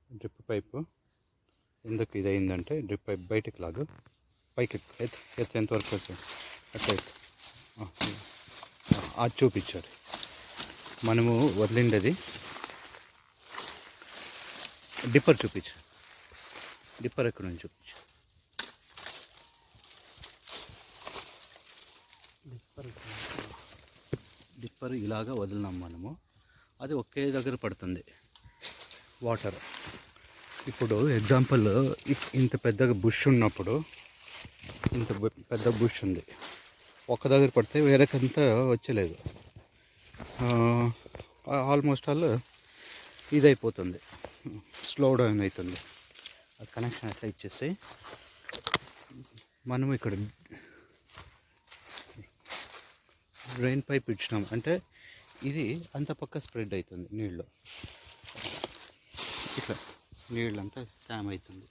Drip pipe ఎందుకు ఇదైందంటే drip pipe బయటకు లాగు పైకి ఎత్తు ఎంతవరకు వచ్చాయి అట్లా అది చూపించాడు. మనము వదిలిండేది డిప్పర్ చూపించు. డిప్పర్ ఎక్కడ నుంచి చూపించు. డిప్పర్ ఇలాగా వదిలినాం మనము. అది ఒకే దగ్గర పడుతుంది వాటర్. ఇప్పుడు ఎగ్జాంపుల్ ఇంత పెద్దగా బుష్ ఉన్నప్పుడు, ఇంత పెద్ద బుష్ ఉంది, ఒక్క దగ్గర పడితే వేరేకంతా వచ్చలేదు. ఆల్మోస్ట్ ఆల్ ఇదైపోతుంది, స్లో డౌన్ అవుతుంది. ఆ కనెక్షన్ అట్లా ఇచ్చేసి మనం ఇక్కడ డ్రైన్ పైప్ ఇచ్చినాం అంటే ఇది అంత పక్క స్ప్రెడ్ అవుతుంది నీళ్ళు. ఇట్లా నీళ్ళంతా ట్యామ్ అవుతుంది.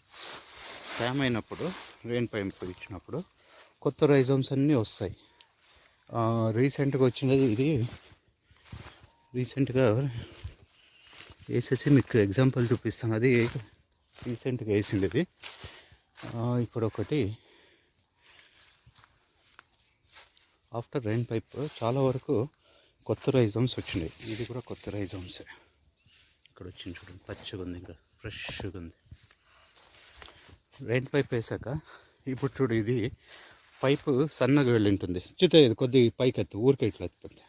ట్యామ్ అయినప్పుడు డ్రైన్ పైప్ ఇచ్చినప్పుడు కొత్త రైజోమ్స్ అన్నీ వస్తాయి. రీసెంట్గా వచ్చినది ఇది. రీసెంట్గా వేసేసి మీకు ఎగ్జాంపుల్ చూపిస్తాను. అది రీసెంట్గా వేసిండేది. ఇప్పుడు ఒకటి ఆఫ్టర్ రైన్ పైప్ చాలా వరకు కొత్త రైజోమ్స్ వచ్చినాయి. ఇది కూడా కొత్త రైజోమ్సే. ఇక్కడ వచ్చింది చూడండి, పచ్చగా ఉంది, ఇంకా ఫ్రెష్గా ఉంది. రైన్ పైప్ వేసాక ఇప్పుడు చూడు, ఇది పైపు సన్నగా వెళ్ళి ఉంటుంది. చితే ఇది కొద్దిగా పైకి ఎత్తు, ఊరికే ఇట్లా ఎత్తుతుంది.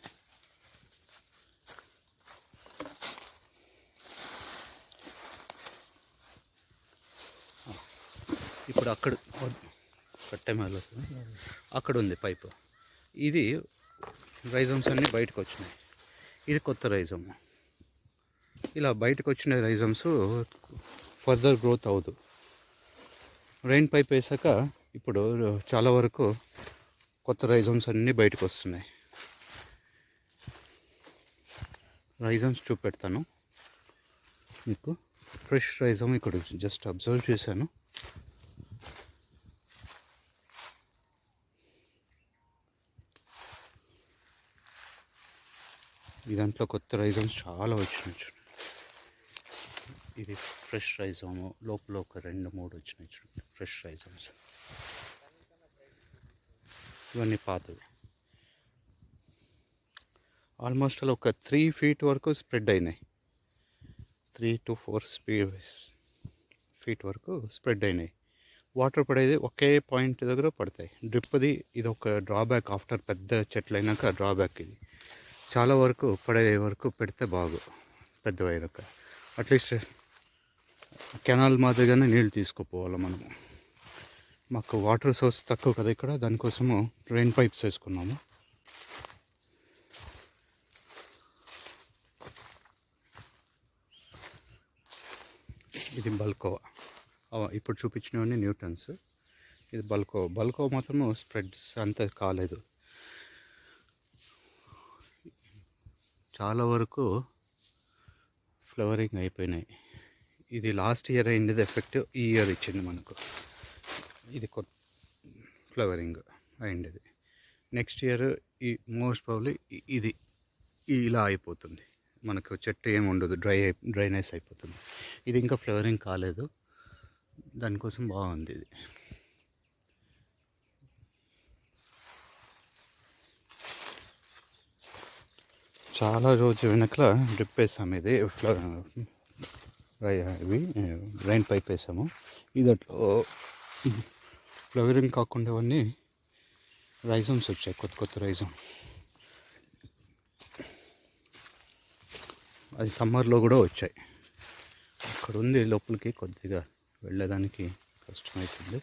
ఇప్పుడు అక్కడ కట్టెమాల అక్కడ ఉంది పైపు. ఇది రైజోమ్స్ అన్నీ బయటకు వచ్చినాయి. ఇది కొత్త రైజోమ్. ఇలా బయటకు వచ్చిన రైజోమ్స్ ఫర్దర్ గ్రోత్ అవ్వదు. రైన్ పైప్ వేసాక ఇప్పుడు చాలా వరకు కొత్త రైజోమ్స్ అన్నీ బయటకు వస్తున్నాయి. రైజోమ్స్ చూపెడతాను మీకు. ఫ్రెష్ రైజోమ్ ఇక్కడ జస్ట్ అబ్జర్వ్ చేశాను. ఈ దాంట్లో కొత్త రైజోమ్స్ చాలా వచ్చినాయి. ఇది ఫ్రెష్ రైజోము. లోపల ఒక 2-3 వచ్చినాయి చూడండి, ఫ్రెష్ రైజోమ్స్. ఇవన్నీ పాతవి. ఆల్మోస్ట్ అలా ఒక 3 feet వరకు స్ప్రెడ్ అయినాయి. 3 to 4 feet వరకు స్ప్రెడ్ అయినాయి. వాటర్ పడేది ఒకే పాయింట్ దగ్గర పడతాయి. డ్రిప్ది ఇది ఒక డ్రాబ్యాక్. ఆఫ్టర్ పెద్ద చెట్లు అయినాక డ్రాబ్యాక్ ఇది. చాలా వరకు పడే వరకు పెడితే బాగు. పెద్దవయ్యాక అట్లీస్ట్ కెనాల్ మాదిరిగానే నీళ్ళు తీసుకుపోవాలి మనము. మాకు వాటర్ సోర్స్ తక్కువ కదా ఇక్కడ, దానికోసము రైన్ పైప్స్ వేసుకున్నాము. ఇది బల్కోవా. ఇప్పుడు చూపించినవన్నీ న్యూటన్స్. ఇది బల్కోవా మాత్రము స్ప్రెడ్స్ అంత కాలేదు. చాలా వరకు ఫ్లవరింగ్ అయిపోయినాయి. ఇది లాస్ట్ ఇయర్ అయింది ఎఫెక్టివ్, ఈ ఇయర్ ఇచ్చింది మనకు. ఇది కొత్త ఫ్లవరింగ్ అయింది. నెక్స్ట్ ఇయర్ ఈ మోస్ట్ ప్రాబ్లీ ఇది ఇలా అయిపోతుంది. మనకు చెట్టు ఏమి ఉండదు, డ్రైనెస్ అయిపోతుంది. ఇది ఇంకా ఫ్లవరింగ్ కాలేదు, దానికోసం బాగుంది ఇది. చాలా రోజు వెనకల డ్రిప్ వేసాము. ఇది ఇవి రైన్ పైప్ వేసాము. ఇదట్లో ఫ్లవరింగ్ కాకుండా అన్నీ రైజోమ్స్ వచ్చాయి, కొత్త కొత్త రైజోమ్. అది సమ్మర్లో కూడా వచ్చాయి. అక్కడ ఉంది, లోపలికి కొద్దిగా వెళ్ళడానికి కష్టమవుతుంది.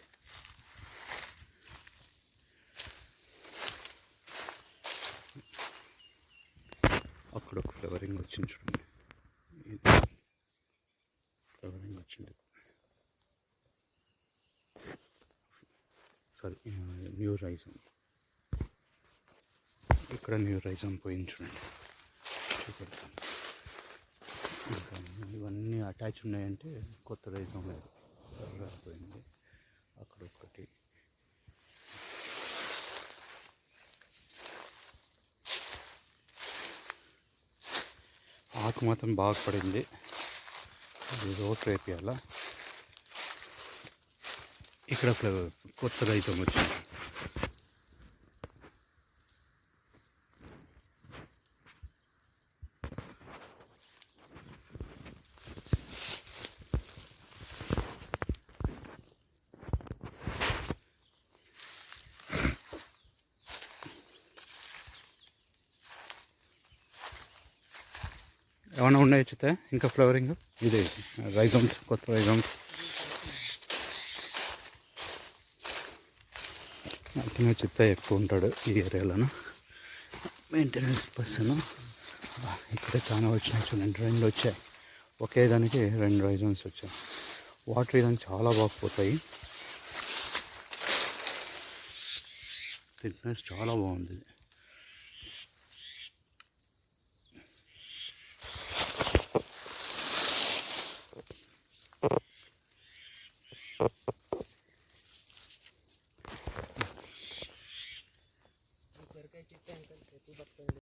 అక్కడ ఒక ఫ్లవరింగ్ వచ్చింది చూడండి, ఫ్లవరింగ్ వచ్చింది. Sorry, new rhizome. ఇక్కడ న్యూ రైజోమ్ పోయింది చూడండి, చూపెడతాను. ఇంకా ఇవన్నీ అటాచ్ ఉన్నాయంటే కొత్త రైజోమ్ లేదు, సర్రా పోయింది. అక్కడ ఒకటి. ఆకు మాత్రం బాగా పడింది. ఇది రోట్ వేపియాల. ఇక్కడ ఫ్లవర్ కొత్త రైతం వచ్చింది. ఏమైనా ఉన్నాయి చూస్తే ఇంకా ఫ్లవరింగ్. ఇదే రైజమ్స్, కొత్త రైజమ్స్. అట్లనే చిత్త ఎక్కువ ఉంటాడు ఈ ఏరియాలోను. Maintenance person. ఇక్కడ చాలా వచ్చినాయి చూడండి, 2 వచ్చాయి. ఒకే దానికి 2 రైజమ్స్ వచ్చాయి. వాటర్ ఇదానికి చాలా బాగుపోతాయి. థిక్నెస్ చాలా బాగుంది.